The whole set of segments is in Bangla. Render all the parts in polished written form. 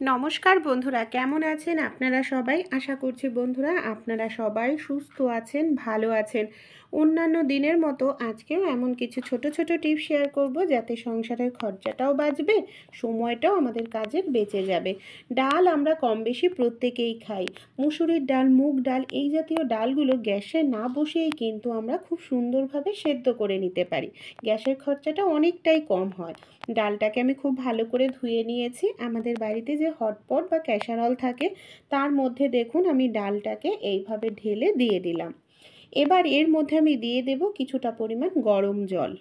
নমস্কার বন্ধুরা, কেমন আছেন আপনারা সবাই? আশা করছি বন্ধুরা আপনারা সবাই সুস্থ আছেন, ভালো আছেন। অন্যান্য দিনের মতো আজকেও এমন কিছু ছোট ছোট টিপস শেয়ার করব যাতে সংসারের খরচাটাও বাঁচবে, সময়টাও আমাদের কাজের বেঁচে যাবে। ডাল আমরা কম বেশি প্রত্যেকেই খাই। মুসুরির ডাল, মুগ ডাল, এই জাতীয় ডালগুলো গ্যাসে না বসিয়েই কিন্তু আমরা খুব সুন্দরভাবে সেদ্ধ করে নিতে পারি। গ্যাসের খরচাটা অনেকটাই কম হয়। ডালটাকে আমি খুব ভালো করে ধুয়ে নিয়েছি। আমাদের বাড়িতে যে হটপট বা ক্যাসারল থাকে তার মধ্যে দেখুন আমি ডালটাকে এইভাবে ঢেলে দিয়ে দিলাম। এবার এর মধ্যে আমি দিয়ে দেব কিছুটা পরিমাণ গরম জল।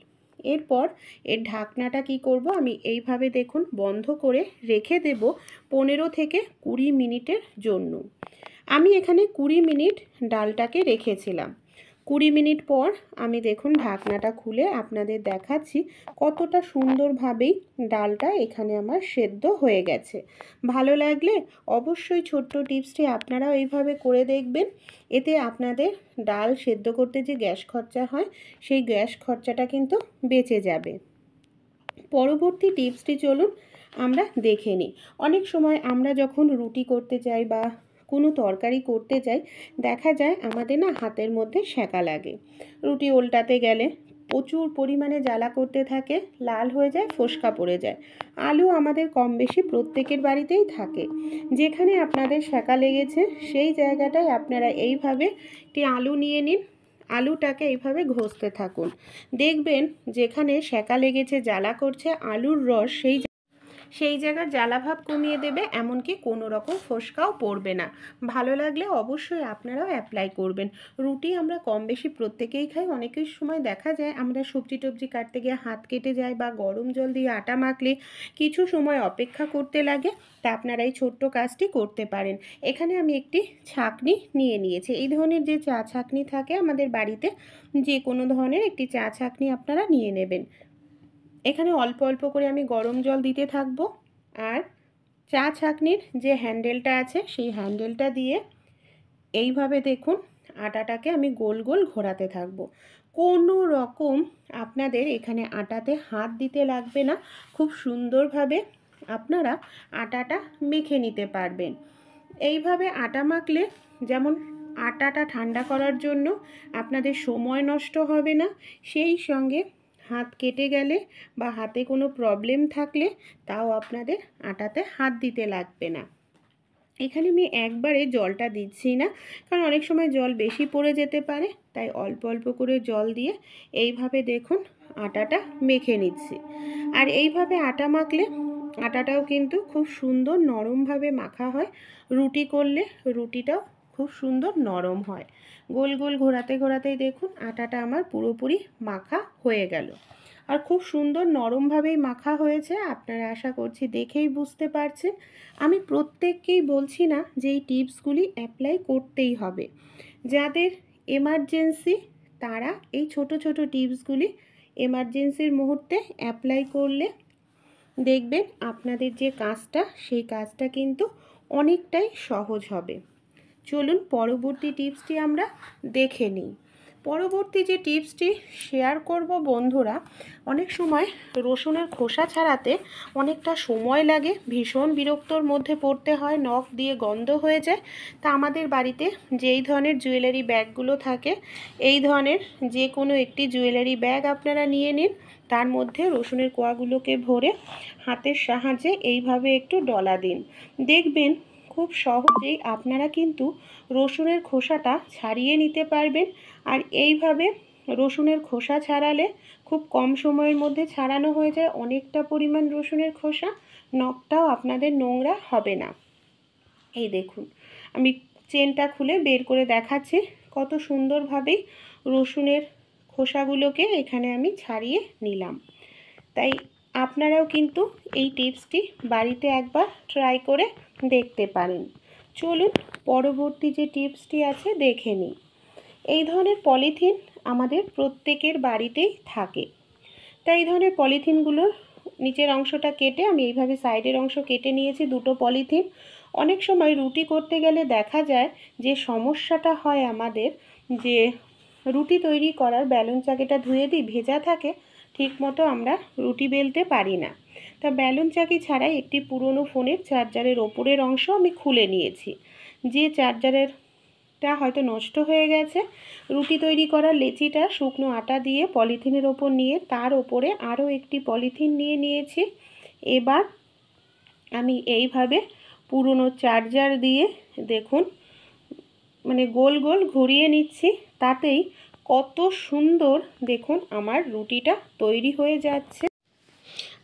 এরপর এর ঢাকনাটা কি করব, আমি এইভাবে দেখুন বন্ধ করে রেখে দেব 15 থেকে 20 মিনিটের জন্য। আমি এখানে 20 মিনিট ডালটাকে রেখেছিলাম। 20 মিনিট পর আমি দেখুন ঢাকনাটা খুলে আপনাদের দেখাচ্ছি কতটা সুন্দরভাবেই ডালটা এখানে আমার সেদ্ধ হয়ে গেছে। ভালো লাগলে অবশ্যই ছোট্ট টিপসটি আপনারাও এইভাবে করে দেখবেন। এতে আপনাদের ডাল সেদ্ধ করতে যে গ্যাস খরচা হয় সেই গ্যাস খরচাটা কিন্তু বেঁচে যাবে। পরবর্তী টিপসটি চলুন আমরা দেখে নিই। অনেক সময় আমরা যখন রুটি করতে চাই বা কোনো তরকারি করতে চাই, দেখা যায় আমাদের না হাতের মধ্যে সেঁকা লাগে। রুটি উল্টাতে গেলে প্রচুর পরিমাণে জ্বালা করতে থাকে, লাল হয়ে যায়, ফোস্কা পড়ে যায়। আলু আমাদের কম বেশি প্রত্যেকের বাড়িতেই থাকে। যেখানে আপনাদের সেঁকা লেগেছে সেই জায়গাটায় আপনারা এইভাবে একটি আলু নিয়ে নিন। আলুটাকে এইভাবে ঘষতে থাকুন। দেখবেন যেখানে সেঁকা লেগেছে, জ্বালা করছে, আলুর রস সেই জায়গার জ্বালাভাব কমিয়ে দেবে, এমনকি কোনো রকম ফোস্কাও পড়বে না। ভালো লাগলে অবশ্যই আপনারাও অ্যাপ্লাই করবেন। রুটি আমরা কম বেশি প্রত্যেকেই খাই। অনেকের সময় দেখা যায় আমরা সবজি টবজি কাটতে গিয়ে হাত কেটে যায় বা গরম জল দিয়ে আটা মাখলে কিছু সময় অপেক্ষা করতে লাগে। তা আপনারা এই ছোট্ট কাজটি করতে পারেন। এখানে আমি একটি ছাঁকনি নিয়ে নিয়েছি। এই ধরনের যে চা ছাঁকনি থাকে আমাদের বাড়িতে, যে কোনো ধরনের একটি চা ছাঁকনি আপনারা নিয়ে নেবেন। এখানে অল্প অল্প করে আমি গরম জল দিতে থাকবো, আর চা ছাঁকনির যে হ্যান্ডেলটা আছে সেই হ্যান্ডেলটা দিয়ে এইভাবে দেখুন আটাটাকে আমি গোল গোল ঘোরাতে থাকবো। কোনো রকম আপনাদের এখানে আটাতে হাত দিতে লাগবে না। খুব সুন্দরভাবে আপনারা আটাটা মেখে নিতে পারবেন। এইভাবে আটা মাখলে যেমন আটাটা ঠান্ডা করার জন্য আপনাদের সময় নষ্ট হবে না, সেই সঙ্গে হাত কেটে গেলে বা হাতে কোনো প্রবলেম থাকলে তাও আপনাদের আটাতে হাত দিতে লাগবে না। এখানে আমি একবারে জলটা দিচ্ছি না, কারণ অনেক সময় জল বেশি পড়ে যেতে পারে, তাই অল্প অল্প করে জল দিয়ে এইভাবে দেখুন আটাটা মেখে নিচ্ছি। আর এইভাবে আটা মাখলে আটাটাও কিন্তু খুব সুন্দর নরমভাবে মাখা হয়। রুটি করলে রুটিটাও খুব সুন্দর নরম হয়। গোল গোল ঘোরাতে ঘোরাতেই দেখুন আটাটা আমার পুরোপুরি মাখা হয়ে গেল। আর খুব সুন্দর নরমভাবেই মাখা হয়েছে, আপনারা আশা করছি দেখেই বুঝতে পারছেন। আমি প্রত্যেককেই বলছি না যে এই টিপসগুলি অ্যাপ্লাই করতেই হবে। যাদের এমার্জেন্সি তারা এই ছোট ছোট টিপসগুলি এমার্জেন্সির মুহূর্তে অ্যাপ্লাই করলে দেখবেন আপনাদের যে কাজটা সেই কাজটা কিন্তু অনেকটাই সহজ হবে। চলুন পরবর্তী টিপসটি আমরা দেখে নিই। পরবর্তী যে টিপসটি শেয়ার করব বন্ধুরা, অনেক সময় রসুনের খোসা ছাড়াতে অনেকটা সময় লাগে, ভীষণ বিরক্তর মধ্যে পড়তে হয়, নখ দিয়ে গন্ধ হয়ে যায়। তা আমাদের বাড়িতে যেই ধরনের জুয়েলারি ব্যাগগুলো থাকে, এই ধরনের যে কোনো একটি জুয়েলারি ব্যাগ আপনারা নিয়ে নিন। তার মধ্যে রসুনের কোয়াগুলোকে ভরে হাতের সাহায্যে এইভাবে একটু ডলা দিন। দেখবেন খুব সহজেই আপনারা কিন্তু রসুনের খোসাটা ছাড়িয়ে নিতে পারবেন। আর এইভাবে রসুনের খোসা ছাড়ালে খুব কম সময়ের মধ্যে ছাড়ানো হয়ে যায় অনেকটা পরিমাণ রসুনের খোসা, নখটাও আপনাদের নোংরা হবে না। এই দেখুন আমি চেনটা খুলে বের করে দেখাচ্ছি কত সুন্দরভাবেই রসুনের খোসাগুলোকে এখানে আমি ছাড়িয়ে নিলাম। তাই আপনারাও কিন্তু এই টিপসটি বাড়িতে একবার ট্রাই করে দেখতে পারেন। চলুন পরবর্তী যে টিপসটি আছে দেখে নিই। এই ধরনের পলিথিন আমাদের প্রত্যেকের বাড়িতেই থাকে। তাই এই ধরনের পলিথিনগুলোর নিচের অংশটা কেটে আমি এইভাবে সাইডের অংশ কেটে নিয়েছি দুটো পলিথিন। অনেক সময় রুটি করতে গেলে দেখা যায় যে সমস্যাটা হয় আমাদের, যে রুটি তৈরি করার ব্যালন চাকিটা ধুয়ে দিই, ভেজা থাকে, ঠিকমতো আমরা রুটি বেলতে পারি না। তা তা ব্যালন চাকি ছাড়াই একটি পুরনো ফোনের চার্জারের ওপরের অংশ আমি খুলে নিয়েছি। যে চার্জারেরটা হয়তো নষ্ট হয়ে গেছে, রুটি তৈরি করার লেচিটা শুকনো আটা দিয়ে পলিথিনের ওপর নিয়ে তার ওপরে আরও একটি পলিথিন নিয়ে নিয়েছি। এবার আমি এইভাবে পুরনো চার্জার দিয়ে দেখুন মানে গোল গোল ঘুরিয়ে নিচ্ছি, তাতেই কত সুন্দর দেখুন আমার রুটিটা তৈরি হয়ে যাচ্ছে।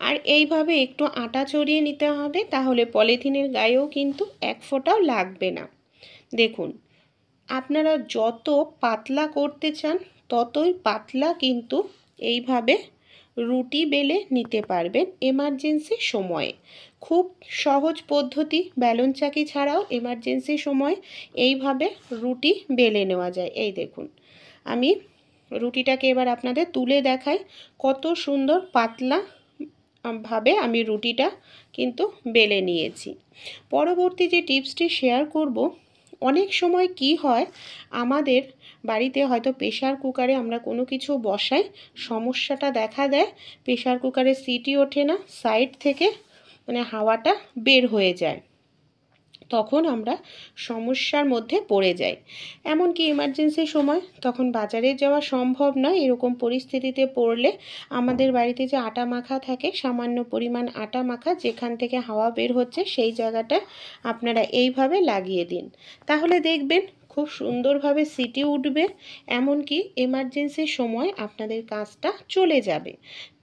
আর এইভাবে একটু আটা চড়িয়ে নিতে হবে, তাহলে পলিথিনের গায়েও কিন্তু এক ফোঁটাও লাগবে না। দেখুন, আপনারা যত পাতলা করতে চান ততই পাতলা কিন্তু এইভাবে রুটি বেলে নিতে পারবেন এমার্জেন্সি সময়ে। খুব সহজ পদ্ধতি, ব্যালন চাকি ছাড়াও এমার্জেন্সি সময় এইভাবে রুটি বেলে নেওয়া যায়। এই দেখুন, আমি রুটিটাকে এবার আপনাদের তুলে দেখাই, কত সুন্দর পাতলা ভাবে আমি রুটিটা কিন্তু বেলে নিয়েছি। পরবর্তী যে টিপসটি শেয়ার করব, অনেক সময় কি হয়, আমাদের বাড়িতে হয়তো প্রেশার কুকারে আমরা কোনো কিছু বসাই, সমস্যাটা দেখা দেয়, প্রেশার কুকারে সিটি ওঠে না, সাইড থেকে মানে হাওয়াটা বের হয়ে যায়, তখন আমরা সমস্যার মধ্যে পড়ে যাই। এমনকি এমার্জেন্সি সময় তখন বাজারে যাওয়া সম্ভব নয়, এরকম পরিস্থিতিতে পড়লে আমাদের বাড়িতে যে আটা মাখা থাকে, সামান্য পরিমাণ আটা মাখা, যেখান থেকে হাওয়া বের হচ্ছে সেই জায়গাটা আপনারা এইভাবে লাগিয়ে দিন, তাহলে দেখবেন খুব সুন্দরভাবে সিটি উঠবে, এমনকি এমার্জেন্সি সময় আপনাদের কাজটা চলে যাবে।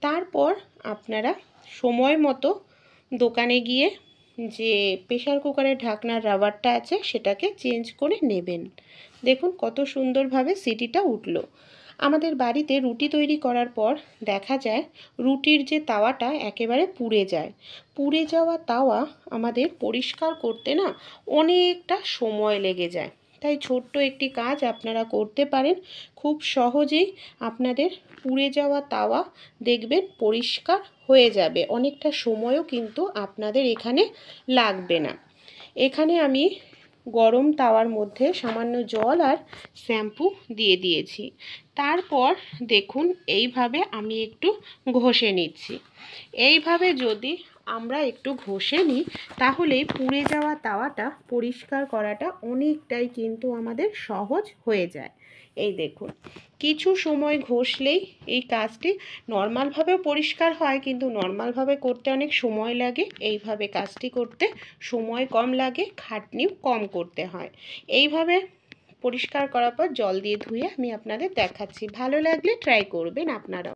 তারপর আপনারা সময় মতো দোকানে গিয়ে যে প্রেশার কুকারের ঢাকনার রাবারটা আছে সেটাকে চেঞ্জ করে নেবেন। দেখুন কত সুন্দরভাবে সিটিটা উঠলো। আমাদের বাড়িতে রুটি তৈরি করার পর দেখা যায় রুটির যে তাওয়াটা একেবারে পুড়ে যায়। পুড়ে যাওয়া তাওয়া আমাদের পরিষ্কার করতে না অনেকটা সময় লেগে যায়। তাই ছোট্ট একটি কাজ আপনারা করতে পারেন, খুব সহজেই আপনাদের পুড়ে যাওয়া তাওয়া দেখবেন পরিষ্কার হয়ে যাবে, অনেকটা সময়ও কিন্তু আপনাদের এখানে লাগবে না। এখানে আমি গরম তাওয়ার মধ্যে সামান্য জল আর শ্যাম্পু দিয়ে দিয়েছি। তারপর দেখুন এইভাবে আমি একটু ঘষে নিচ্ছি। এইভাবে যদি আমরা একটু ঘষে নিই, তাহলে পুড়ে যাওয়া তাওয়াটা পরিষ্কার করাটা অনেকটাই কিন্তু আমাদের সহজ হয়ে যায়। এই দেখুন, কিছু সময় ঘষলেই এই কাজটি নর্মালভাবেও পরিষ্কার হয়, কিন্তু নর্মালভাবে করতে অনেক সময় লাগে, এইভাবে কাজটি করতে সময় কম লাগে, খাটনিও কম করতে হয়। এইভাবে পরিষ্কার করার পর জল দিয়ে ধুয়ে আমি আপনাদের দেখাচ্ছি, ভালো লাগলে ট্রাই করবেন আপনারাও।